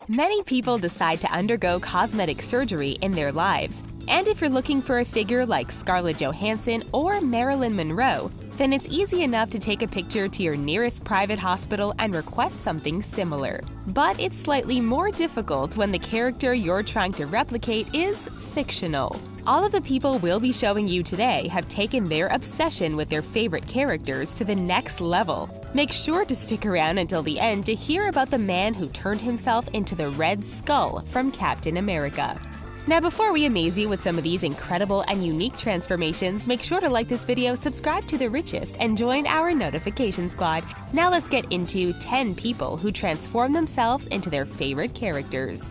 Many people decide to undergo cosmetic surgery in their lives, and if you're looking for a figure like Scarlett Johansson or Marilyn Monroe, then it's easy enough to take a picture to your nearest private hospital and request something similar. But it's slightly more difficult when the character you're trying to replicate is fictional. All of the people we'll be showing you today have taken their obsession with their favorite characters to the next level. Make sure to stick around until the end to hear about the man who turned himself into the Red Skull from Captain America. Now, before we amaze you with some of these incredible and unique transformations, make sure to like this video, subscribe to TheRichest, and join our notification squad. Now let's get into 10 people who transform themselves into their favorite characters.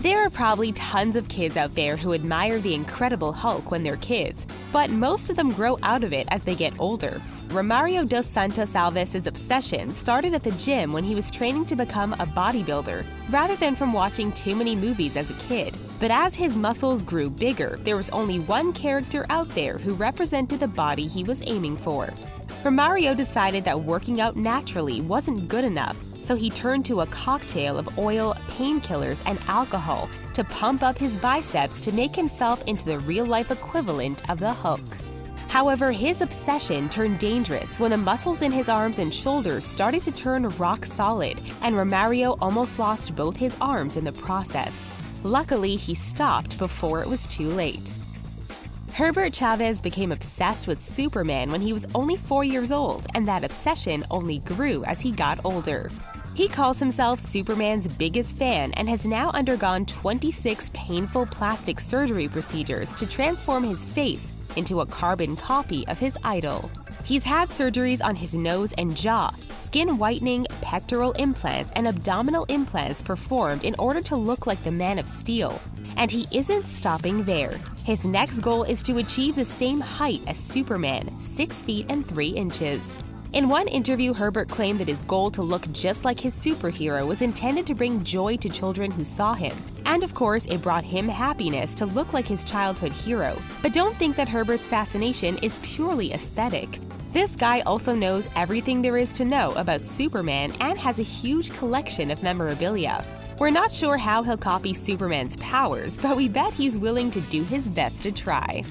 There are probably tons of kids out there who admire the Incredible Hulk when they're kids, but most of them grow out of it as they get older. Romario dos Santos Alves' obsession started at the gym when he was training to become a bodybuilder, rather than from watching too many movies as a kid. But as his muscles grew bigger, there was only one character out there who represented the body he was aiming for. Romario decided that working out naturally wasn't good enough, so he turned to a cocktail of oil, painkillers, and alcohol to pump up his biceps to make himself into the real-life equivalent of the Hulk. However, his obsession turned dangerous when the muscles in his arms and shoulders started to turn rock solid, and Romario almost lost both his arms in the process. Luckily, he stopped before it was too late. Herbert Chavez became obsessed with Superman when he was only 4 years old, and that obsession only grew as he got older. He calls himself Superman's biggest fan and has now undergone 26 painful plastic surgery procedures to transform his face into a carbon copy of his idol. He's had surgeries on his nose and jaw, skin whitening, pectoral implants, and abdominal implants performed in order to look like the Man of Steel. And he isn't stopping there. His next goal is to achieve the same height as Superman, 6 feet and 3 inches. In one interview, Herbert claimed that his goal to look just like his superhero was intended to bring joy to children who saw him. And of course, it brought him happiness to look like his childhood hero. But don't think that Herbert's fascination is purely aesthetic. This guy also knows everything there is to know about Superman and has a huge collection of memorabilia. We're not sure how he'll copy Superman's powers, but we bet he's willing to do his best to try.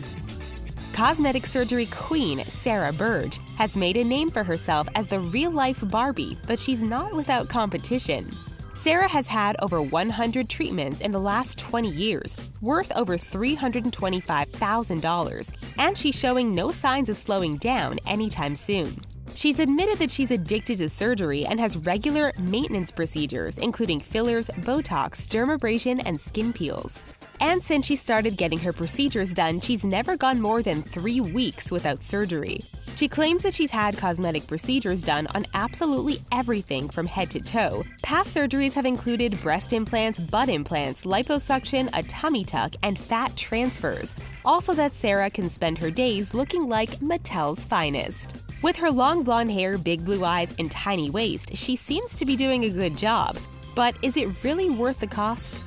Cosmetic surgery queen Sarah Burge has made a name for herself as the real-life Barbie, but she's not without competition. Sarah has had over 100 treatments in the last 20 years, worth over $325,000, and she's showing no signs of slowing down anytime soon. She's admitted that she's addicted to surgery and has regular maintenance procedures, including fillers, Botox, dermabrasion, and skin peels. And since she started getting her procedures done, she's never gone more than 3 weeks without surgery. She claims that she's had cosmetic procedures done on absolutely everything from head to toe. Past surgeries have included breast implants, butt implants, liposuction, a tummy tuck, and fat transfers. Also that Sarah can spend her days looking like Mattel's finest. With her long blonde hair, big blue eyes, and tiny waist, she seems to be doing a good job. But is it really worth the cost?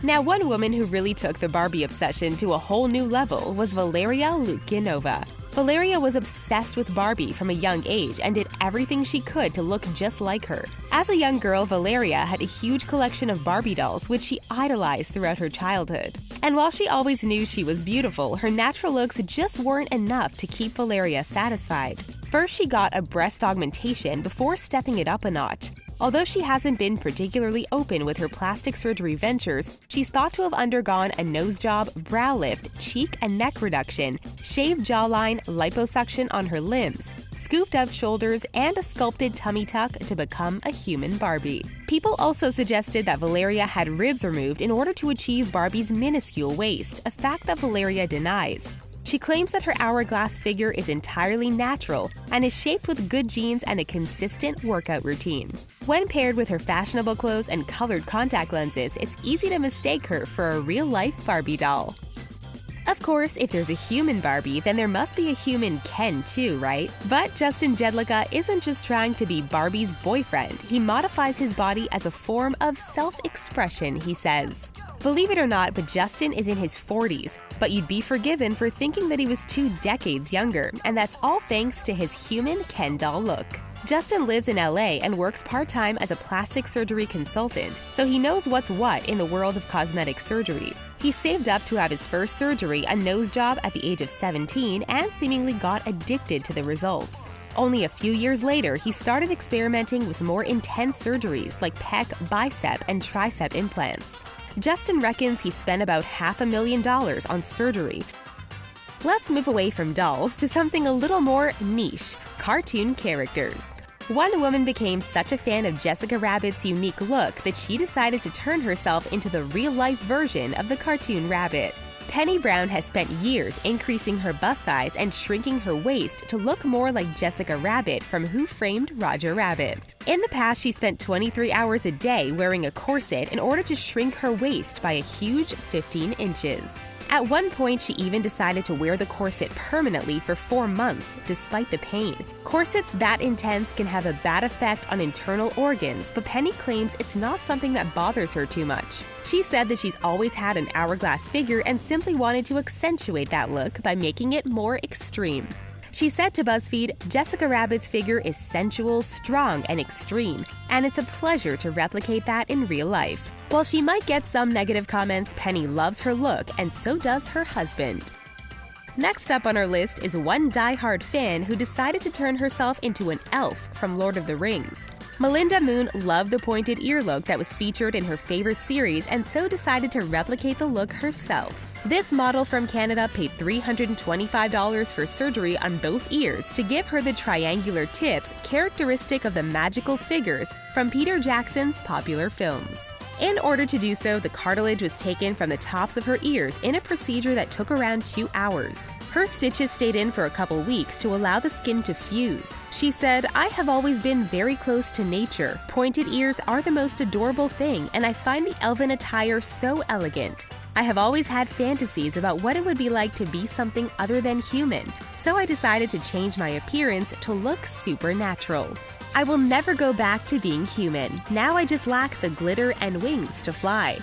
Now, one woman who really took the Barbie obsession to a whole new level was Valeria Lutyanova. Valeria was obsessed with Barbie from a young age and did everything she could to look just like her. As a young girl, Valeria had a huge collection of Barbie dolls which she idolized throughout her childhood. And while she always knew she was beautiful, her natural looks just weren't enough to keep Valeria satisfied. First, she got a breast augmentation before stepping it up a notch. Although she hasn't been particularly open with her plastic surgery ventures, she's thought to have undergone a nose job, brow lift, cheek and neck reduction, shaved jawline, liposuction on her limbs, scooped up shoulders, and a sculpted tummy tuck to become a human Barbie. People also suggested that Valeria had ribs removed in order to achieve Barbie's minuscule waist, a fact that Valeria denies. She claims that her hourglass figure is entirely natural and is shaped with good genes and a consistent workout routine. When paired with her fashionable clothes and colored contact lenses, it's easy to mistake her for a real-life Barbie doll. Of course, if there's a human Barbie, then there must be a human Ken too, right? But Justin JEDLICA isn't just trying to be Barbie's boyfriend. He modifies his body as a form of self-expression, he says. Believe it or not, but Justin is in his 40s, but you'd be forgiven for thinking that he was 2 decades younger, and that's all thanks to his human Ken doll look. Justin lives in LA and works part-time as a plastic surgery consultant, so he knows what's what in the world of cosmetic surgery. He saved up to have his first surgery, a nose job, at the age of 17 and seemingly got addicted to the results. Only a few years later, he started experimenting with more intense surgeries like pec, bicep, and tricep implants. Justin reckons he spent about $500,000 on surgery. Let's move away from dolls to something a little more niche: cartoon characters. One woman became such a fan of Jessica Rabbit's unique look that she decided to turn herself into the real-life version of the cartoon rabbit. Penny Brown has spent years increasing her bust size and shrinking her waist to look more like Jessica Rabbit from Who Framed Roger Rabbit. In the past, she spent 23 hours a day wearing a corset in order to shrink her waist by a huge 15 inches. At one point, she even decided to wear the corset permanently for 4 months, despite the pain. Corsets that intense can have a bad effect on internal organs, but Penny claims it's not something that bothers her too much. She said that she's always had an hourglass figure and simply wanted to accentuate that look by making it more extreme. She said to BuzzFeed, "Jessica Rabbit's figure is sensual, strong, and extreme, and it's a pleasure to replicate that in real life." While she might get some negative comments, Penny loves her look, and so does her husband. Next up on our list is one die-hard fan who decided to turn herself into an elf from Lord of the Rings. Melinda Moon loved the pointed ear look that was featured in her favorite series and so decided to replicate the look herself. This model from Canada paid $325 for surgery on both ears to give her the triangular tips characteristic of the magical figures from Peter Jackson's popular films. In order to do so, the cartilage was taken from the tops of her ears in a procedure that took around 2 hours. Her stitches stayed in for a couple weeks to allow the skin to fuse. She said, "I have always been very close to nature. Pointed ears are the most adorable thing, and I find the elven attire so elegant. I have always had fantasies about what it would be like to be something other than human, so I decided to change my appearance to look supernatural. I will never go back to being human. Now I just lack the glitter and wings to fly."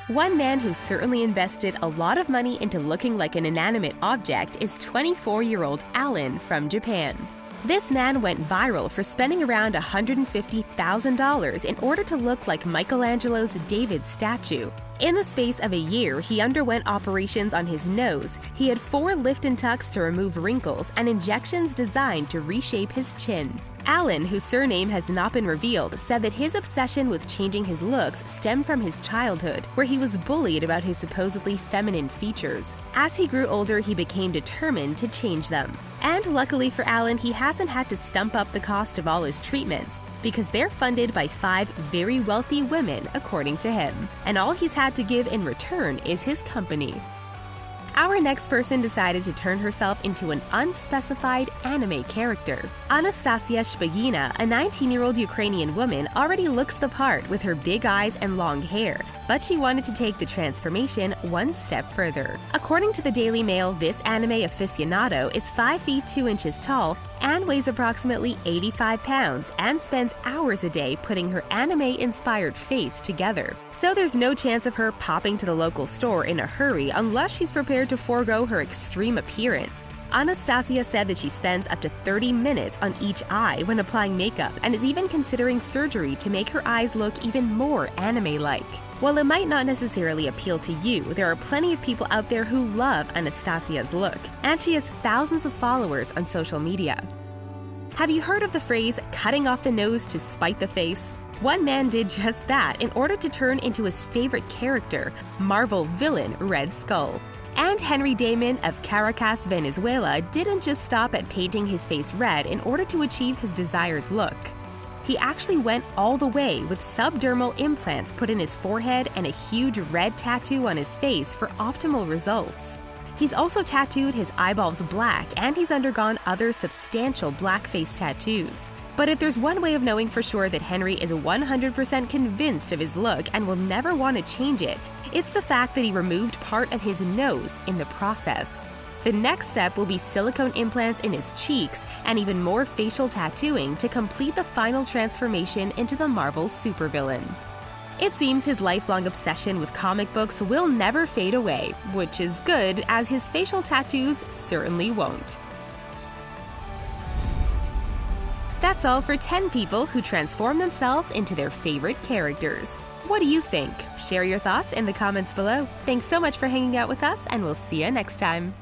One man who's certainly invested a lot of money into looking like an inanimate object is 24-year-old Alan from Japan. This man went viral for spending around $150,000 in order to look like Michelangelo's David statue. In the space of a year, he underwent operations on his nose. He had 4 lift and tucks to remove wrinkles and injections designed to reshape his chin. Alan, whose surname has not been revealed, said that his obsession with changing his looks stemmed from his childhood, where he was bullied about his supposedly feminine features. As he grew older, he became determined to change them. And luckily for Alan, he hasn't had to stump up the cost of all his treatments, because they're funded by 5 very wealthy women, according to him. And all he's had to give in return is his company. Our next person decided to turn herself into an unspecified anime character. ANASTASIYA SHPAGINA, a 19-year-old Ukrainian woman, already looks the part with her big eyes and long hair, but she wanted to take the transformation one step further. According to the Daily Mail, this anime aficionado is 5 feet 2 inches tall and weighs approximately 85 pounds and spends hours a day putting her anime-inspired face together. So there's no chance of her popping to the local store in a hurry unless she's prepared to forego her extreme appearance. ANASTASIYA said that she spends up to 30 minutes on each eye when applying makeup and is even considering surgery to make her eyes look even more anime-like. While it might not necessarily appeal to you, there are plenty of people out there who love ANASTASIYA's look, and she has thousands of followers on social media. Have you heard of the phrase, cutting off the nose to spite the face? One man did just that in order to turn into his favorite character, Marvel villain Red Skull. And Henry Damon of Caracas, Venezuela didn't just stop at painting his face red in order to achieve his desired look. He actually went all the way with subdermal implants put in his forehead and a huge red tattoo on his face for optimal results. He's also tattooed his eyeballs black, and he's undergone other substantial blackface tattoos. But if there's one way of knowing for sure that Henry is 100% convinced of his look and will never want to change it, it's the fact that he removed part of his nose in the process. The next step will be silicone implants in his cheeks and even more facial tattooing to complete the final transformation into the Marvel supervillain. It seems his lifelong obsession with comic books will never fade away, which is good, as his facial tattoos certainly won't. That's all for 10 people who transform themselves into their favorite characters. What do you think? Share your thoughts in the comments below. Thanks so much for hanging out with us, and we'll see you next time.